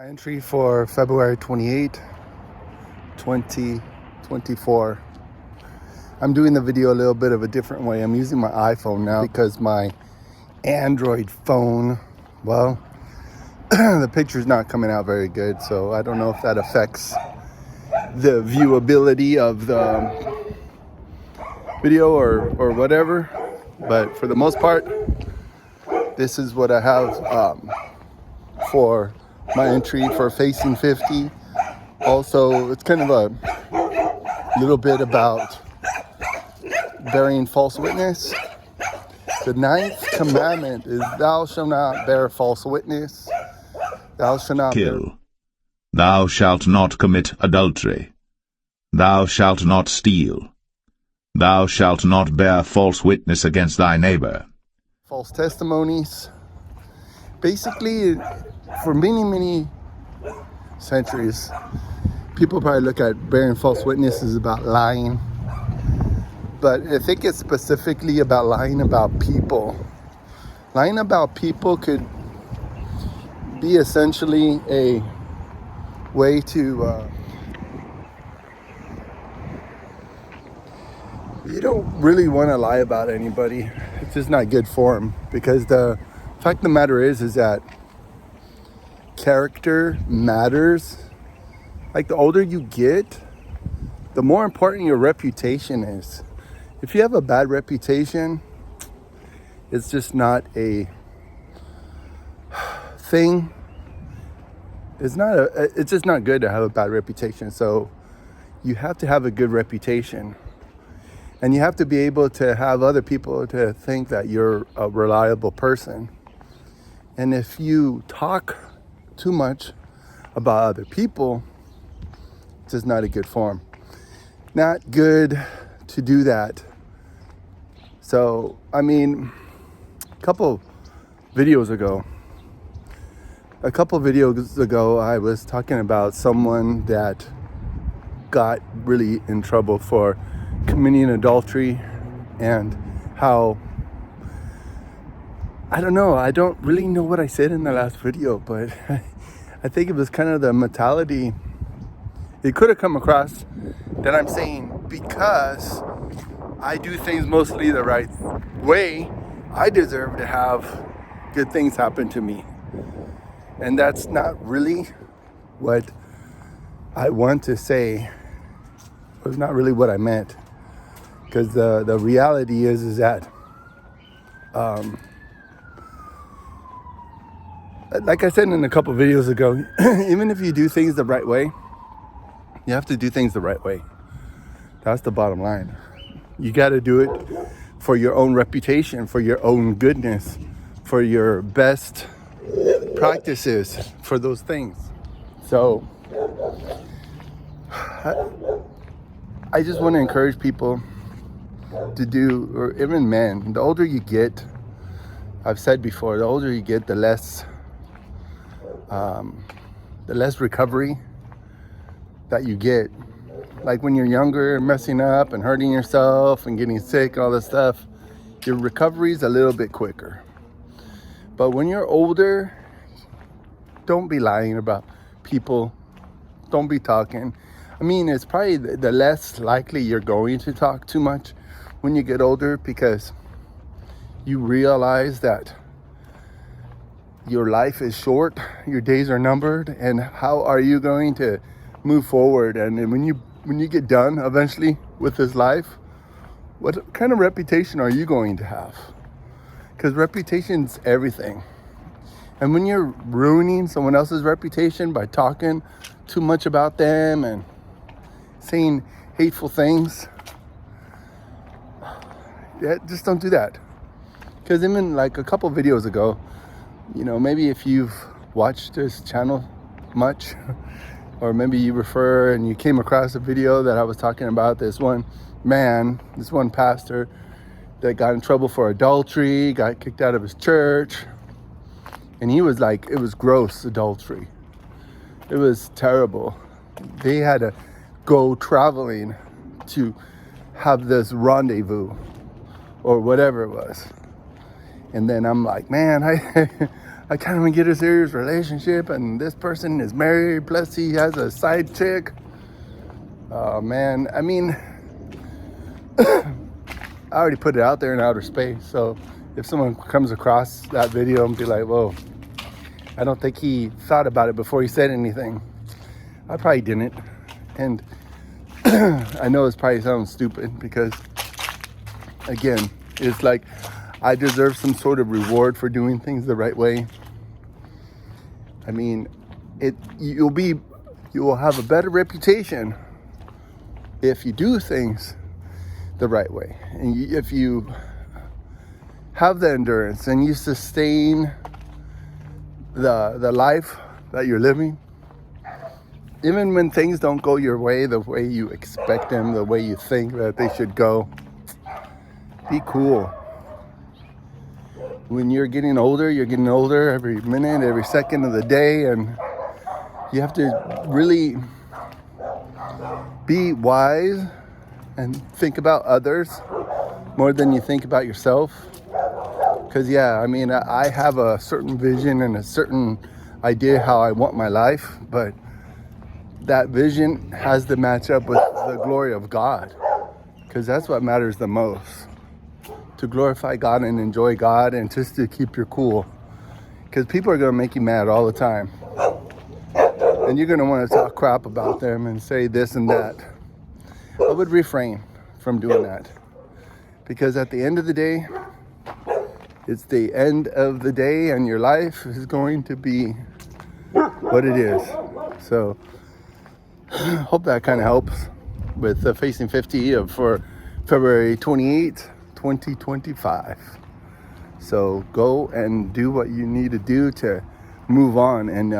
My entry for February 28, 2024. I'm doing the video a little bit of a different way. I'm using my iPhone now because my Android phone, well, the picture's not coming out very good, so I don't know if that affects the viewability of the video or whatever. But for the most part, this is what I have for my entry for Facing 50. Also, it's kind of a little bit about bearing false witness. The 9th commandment is thou shalt not bear false witness. Thou shalt not Kill. Thou shalt not commit adultery. Thou shalt not steal. Thou shalt not bear false witness against thy neighbor. False testimonies. Basically, for many centuries, people probably look at bearing false witness as about lying. But I think it's specifically about lying about people. Lying about people could be essentially a way to you don't really want to lie about anybody. It's just not good form, because the fact of the matter is that character matters. Like, the older you get, the more important your reputation is. If you have a bad reputation, it's just not a thing. It's just not good to have a bad reputation. So you have to have a good reputation. And you have to be able to have other people to think that you're a reliable person. And if you talk too much about other people, it's just not a good form. Not good to do that. So, I mean, a couple videos ago, I was talking about someone that got really in trouble for committing adultery, and how, I don't know, I don't really know what I said in the last video, but I think it was kind of the mentality. It could have come across that I'm saying, because I do things mostly the right way, I deserve to have good things happen to me. And that's not really what I want to say. It was not really what I meant. Because the reality is that, like I said in a couple videos ago, even if you do things the right way, you have to do things the right way. That's the bottom line. You got to do it for your own reputation, for your own goodness, for your best practices, for those things. So I just want to encourage people to do, or even men, the older you get, I've said before, the older you get, the less recovery that you get. Like when you're younger, messing up and hurting yourself and getting sick, all this stuff, your recovery is a little bit quicker. But when you're older, don't be lying about people. Don't be talking. I mean, it's probably the less likely you're going to talk too much when you get older, because you realize that your life is short, your days are numbered, and how are you going to move forward? And when you get done eventually with this life, what kind of reputation are you going to have? Because reputation's everything. And when you're ruining someone else's reputation by talking too much about them and saying hateful things, yeah, just don't do that. Because even like a couple videos ago, you know, maybe if you've watched this channel much, or maybe you refer and you came across a video that I was talking about this one man, this one pastor that got in trouble for adultery, got kicked out of his church. And he was like, it was gross adultery. It was terrible. They had to go traveling to have this rendezvous or whatever it was. And then I'm like, man, I I can't even get a serious relationship, and this person is married, plus he has a side chick. Oh man, I mean, I already put it out there in outer space, so if someone comes across that video and be like, whoa, I don't think he thought about it before he said anything. I probably didn't. And I know it's probably sounds stupid because, again, it's like I deserve some sort of reward for doing things the right way. I mean, you will have a better reputation if you do things the right way. And if you have the endurance and you sustain the life that you're living, even when things don't go your way, the way you expect them, the way you think that they should go, be cool. When you're getting older every minute, every second of the day, and you have to really be wise and think about others more than you think about yourself. Because yeah, I mean, I have a certain vision and a certain idea how I want my life, but that vision has to match up with the glory of God, because that's what matters the most. To glorify God and enjoy God, and just to keep your cool, because people are going to make you mad all the time, and you're going to want to talk crap about them and say this and that. I would refrain from doing that, because at the end of the day, it's the end of the day, and your life is going to be what it is. So hope that kind of helps with the Facing 50 for February 28th, 2025. So go and do what you need to do to move on and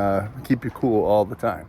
keep you cool all the time.